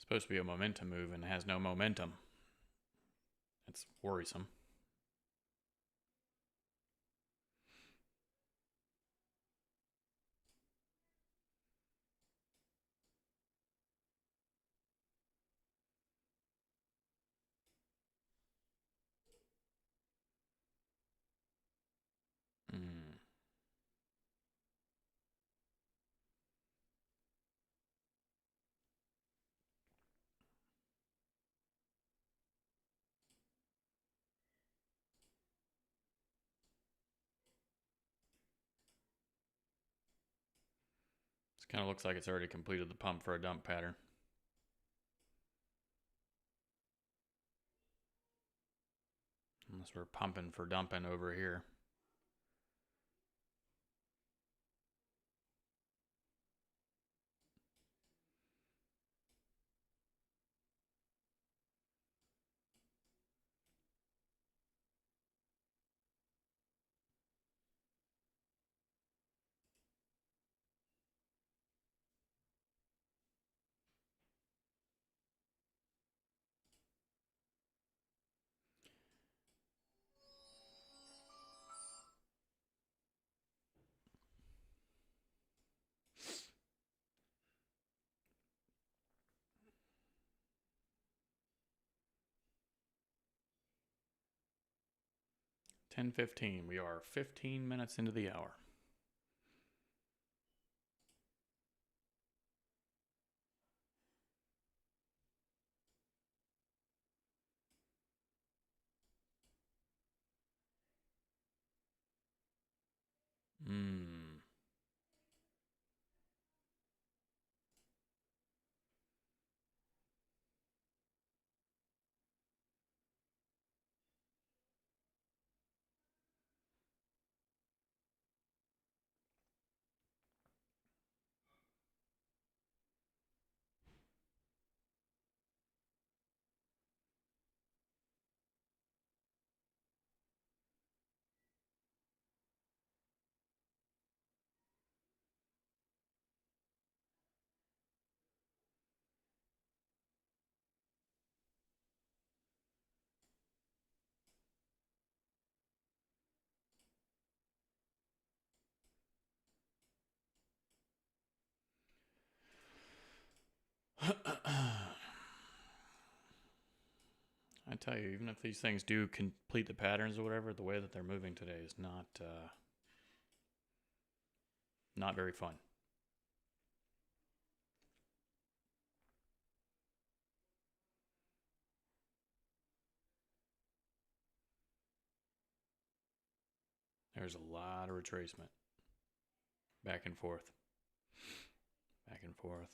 supposed to be a momentum move and it has no momentum. It's worrisome. This kind of looks like it's already completed the pump for a dump pattern. Unless we're pumping for dumping over here. $10:15. We are 15 minutes into the hour. I tell you, even if these things do complete the patterns or whatever, the way that they're moving today is not very fun. There's a lot of retracement. Back and forth. Back and forth.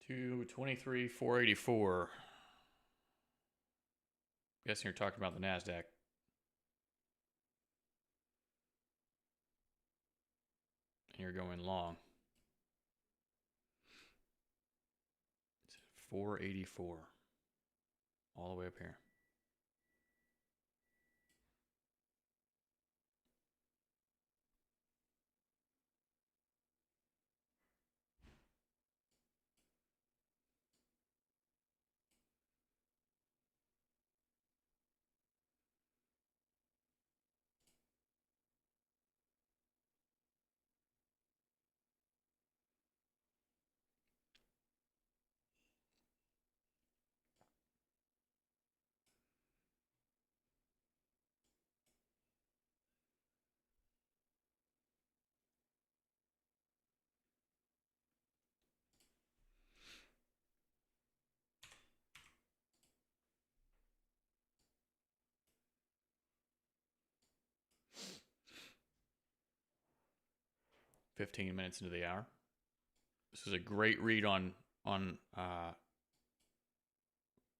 $223,484. Guessing you're talking about the NASDAQ. And you're going long. It's 484. All the way up here. 15 minutes into the hour. This is a great read on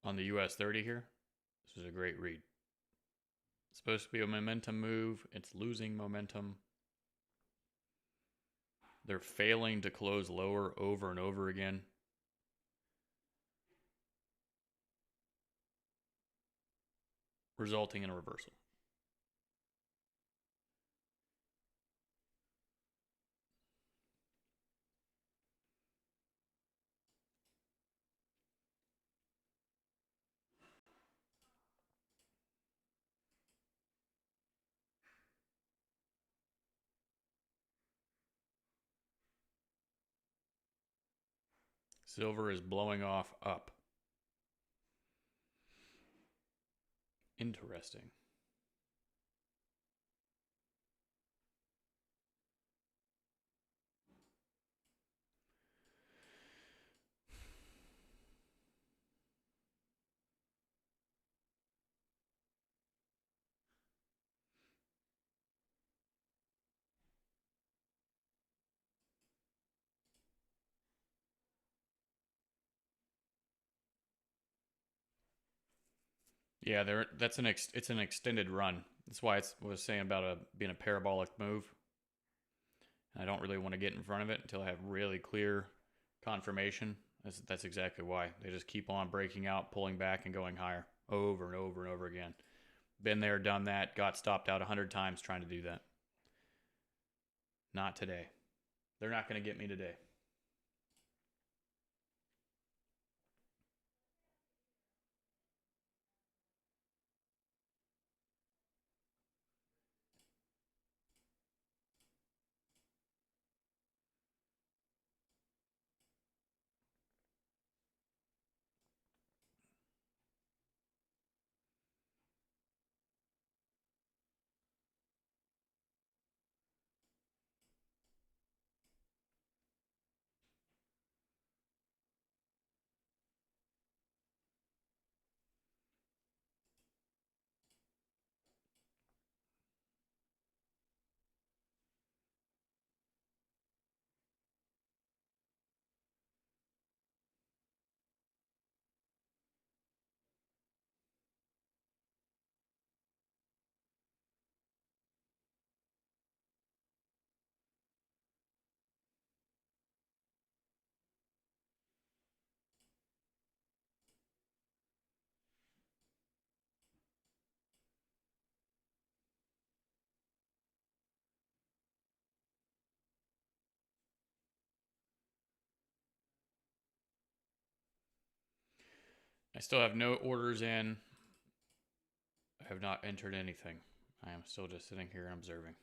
the US 30 here. This is a great read. It's supposed to be a momentum move. It's losing momentum. They're failing to close lower over and over again. Resulting in a reversal. Silver is blowing off up. Interesting. Yeah, that's it's an extended run. That's why I was saying about being a parabolic move. I don't really want to get in front of it until I have really clear confirmation. That's exactly why. They just keep on breaking out, pulling back, and going higher over and over and over again. Been there, done that, got stopped out 100 times trying to do that. Not today. They're not going to get me today. I still have no orders in. I have not entered anything. I am still just sitting here and observing.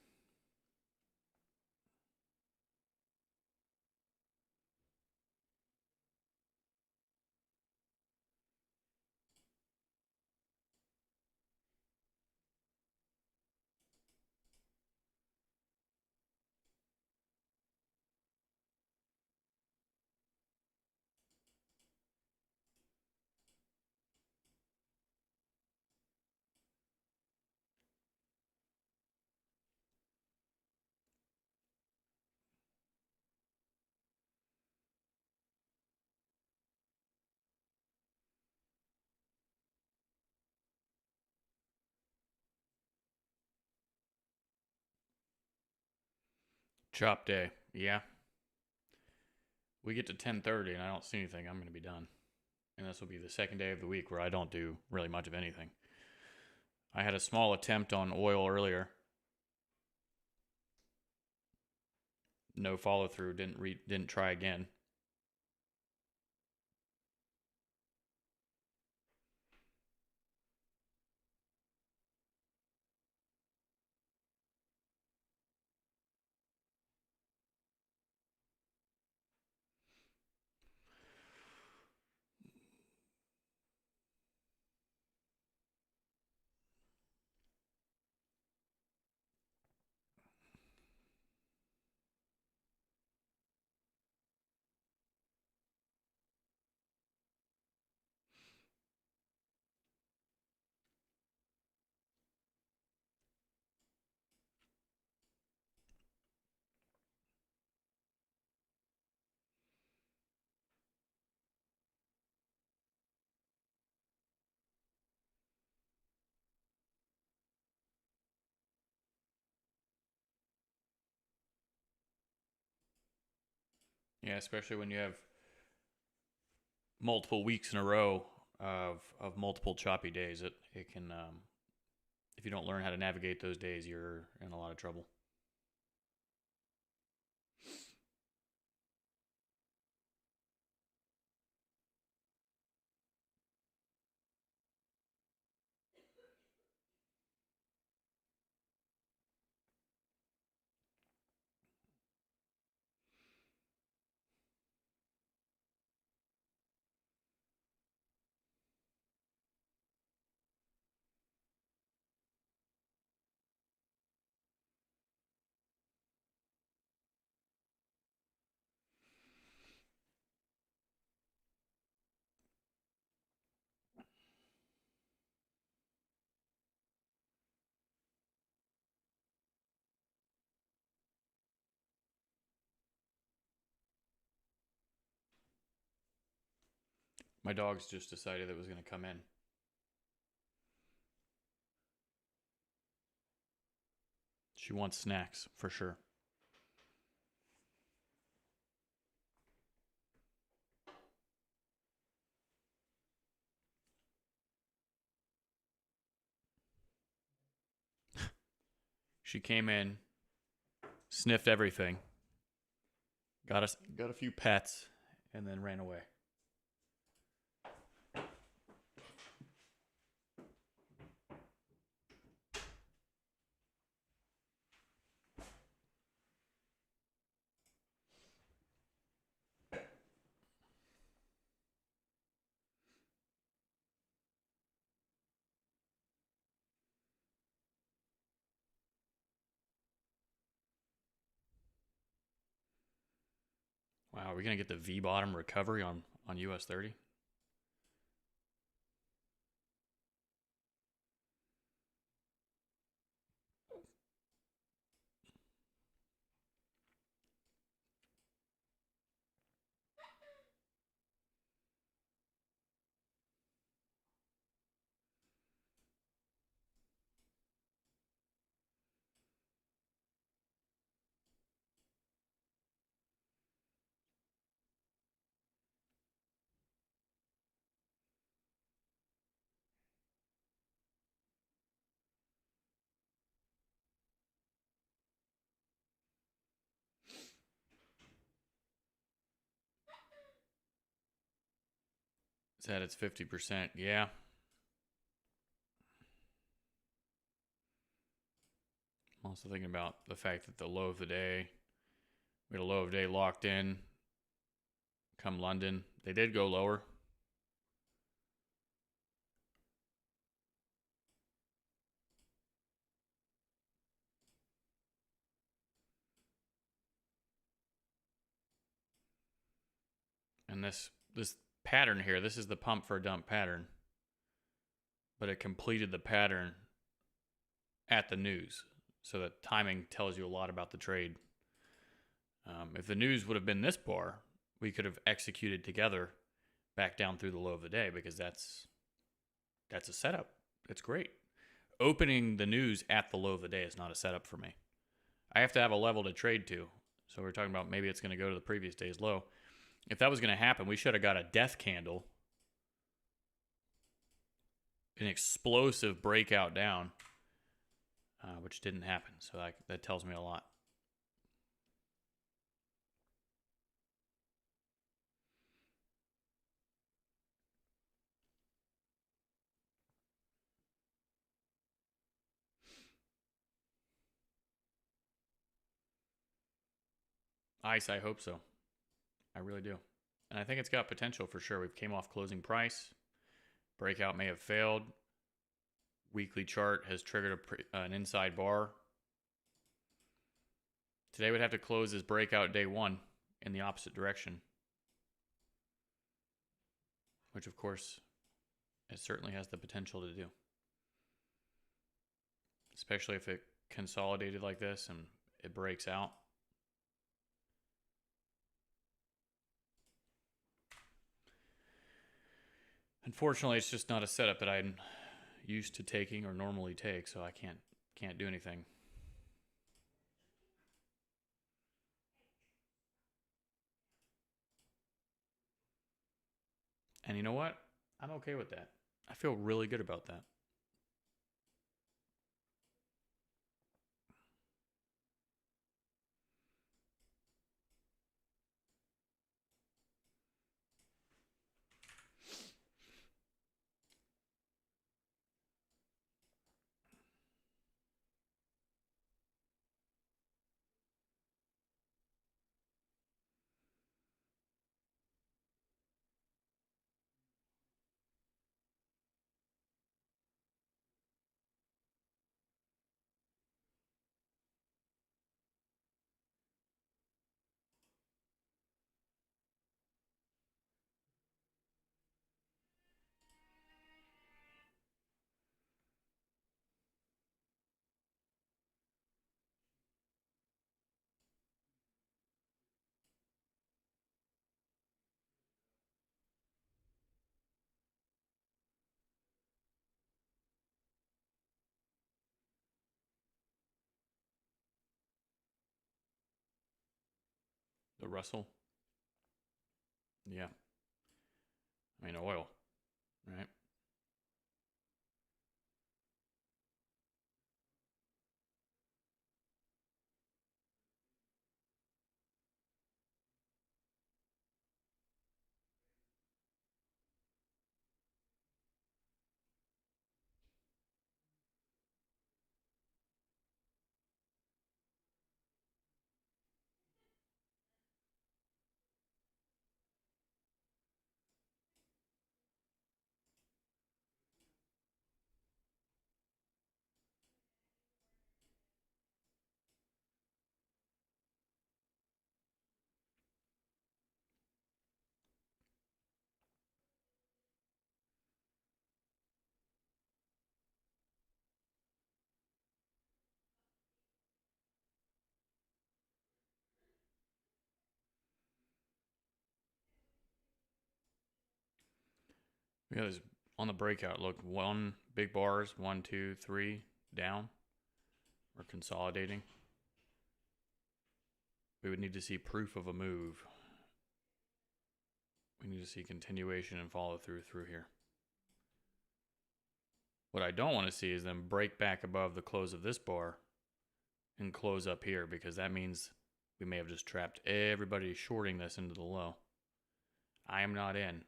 Chop day. Yeah. We get to 10:30 and I don't see anything. I'm going to be done. And this will be the second day of the week where I don't do really much of anything. I had a small attempt on oil earlier. No follow through. Didn't try again. Yeah, especially when you have multiple weeks in a row of multiple choppy days. It can if you don't learn how to navigate those days, you're in a lot of trouble. My dog's just decided it was going to come in. She wants snacks for sure. She came in, sniffed everything, got a few pets, and then ran away. Wow, are we gonna get the V bottom recovery on US 30? It's at its 50%. Yeah. I'm also thinking about the fact that the low of the day, we had a low of the day locked in come London. They did go lower. And this pattern here, this is the pump for a dump pattern, but it completed the pattern at the news. So that timing tells you a lot about the trade. If the news would have been this bar, we could have executed together back down through the low of the day, because that's a setup. It's great. Opening the news at the low of the day is not a setup for me. I have to have a level to trade to. So we're talking about maybe it's going to go to the previous day's low. If that was going to happen, we should have got a death candle, an explosive breakout down, which didn't happen. So that tells me a lot. ICE, I hope so. I really do. And I think it's got potential for sure. We've came off closing price. Breakout may have failed. Weekly chart has triggered an inside bar. Today would have to close as breakout day one in the opposite direction, which of course it certainly has the potential to do, especially if it consolidated like this and it breaks out. Unfortunately, it's just not a setup that I'm used to taking or normally take, so I can't do anything. And you know what? I'm okay with that. I feel really good about that. The Russell. Yeah. I mean, oil, right? Because on the breakout, look, one big bars, 1, 2, 3, down. We're consolidating. We would need to see proof of a move. We need to see continuation and follow through here. What I don't want to see is them break back above the close of this bar and close up here, because that means we may have just trapped everybody shorting this into the low. I am not in.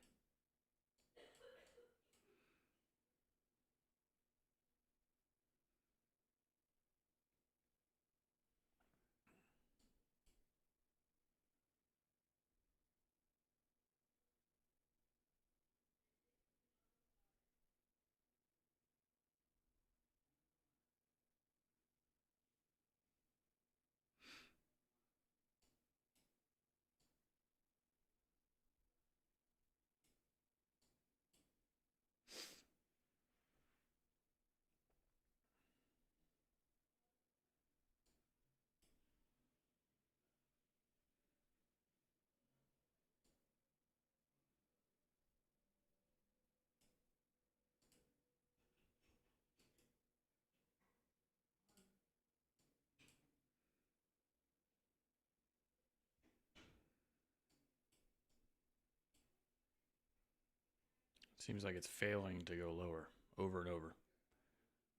Seems like it's failing to go lower over and over.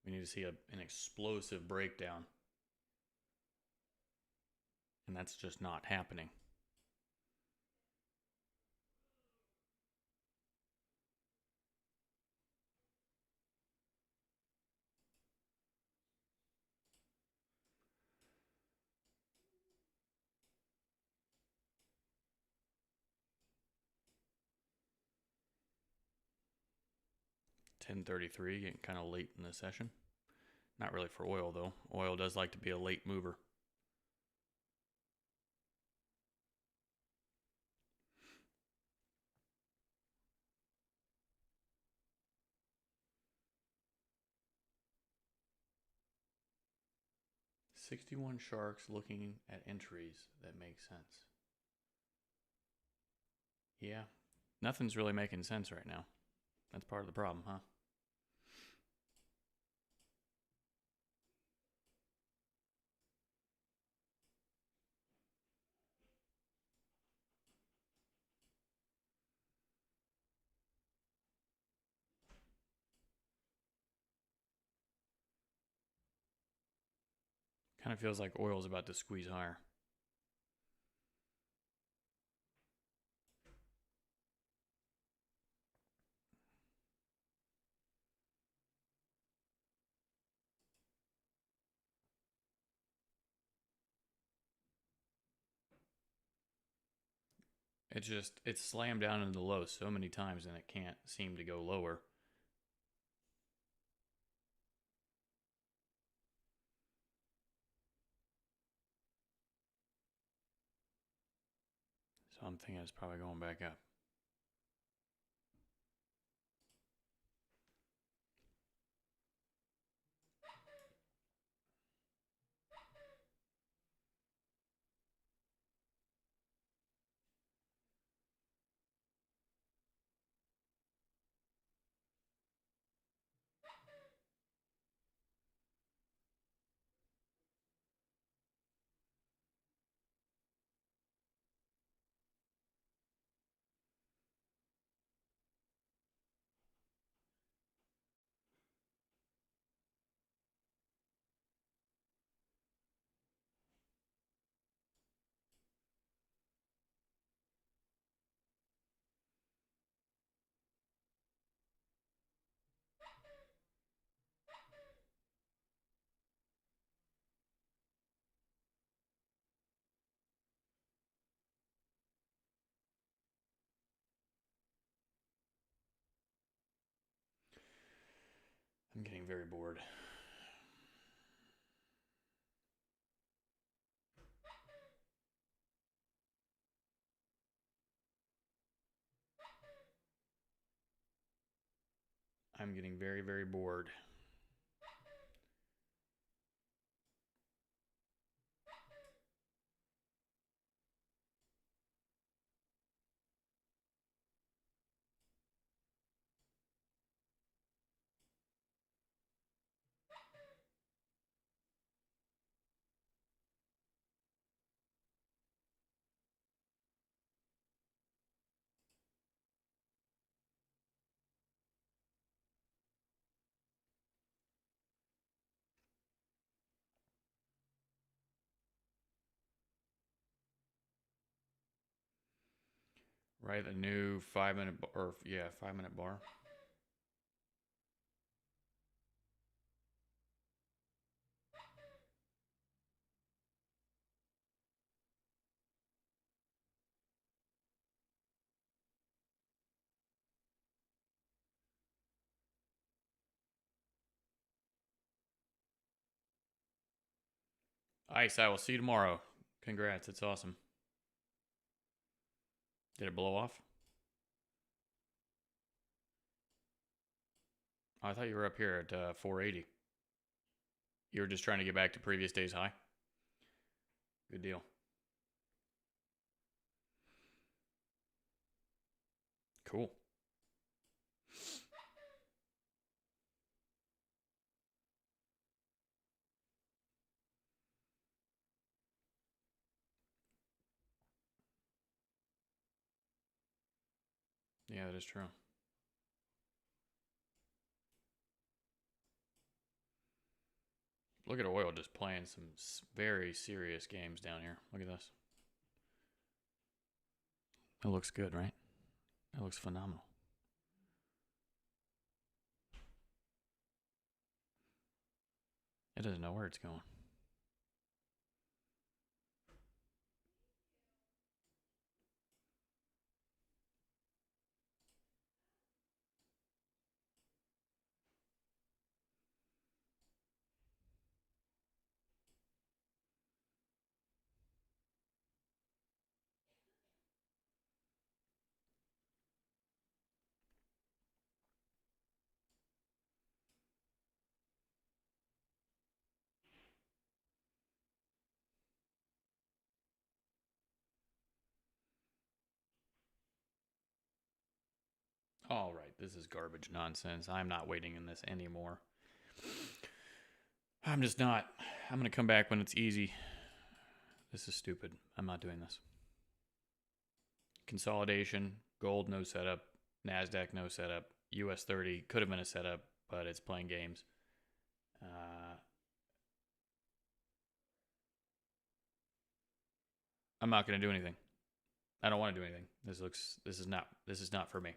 We need to see an explosive breakdown. And that's just not happening. $10.33, getting kind of late in the session. Not really for oil, though. Oil does like to be a late mover. $61 sharks looking at entries that make sense. Yeah, nothing's really making sense right now. That's part of the problem, huh? Kind of feels like oil's about to squeeze higher. It's slammed down into the low so many times and it can't seem to go lower. So I'm thinking it's probably going back up. I'm getting very bored. I'm getting very, very bored. Right, the new 5 minute or 5 minute bar. Ice, I will see you tomorrow. Congrats, it's awesome. Did it blow off? Oh, I thought you were up here at 480. You were just trying to get back to previous day's high? Good deal. Cool. Yeah, that is true. Look at oil just playing some very serious games down here. Look at this. It looks good, right? It looks phenomenal. It doesn't know where it's going. All right, this is garbage nonsense. I'm not waiting in this anymore. I'm just not. I'm going to come back when it's easy. This is stupid. I'm not doing this. Consolidation, gold, no setup. NASDAQ, no setup. US 30 could have been a setup, but it's playing games. I'm not going to do anything. I don't want to do anything. This is not for me.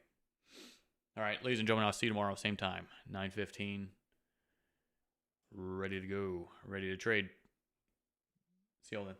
All right, ladies and gentlemen, I'll see you tomorrow, same time, 9:15. Ready to go, ready to trade. See y'all then.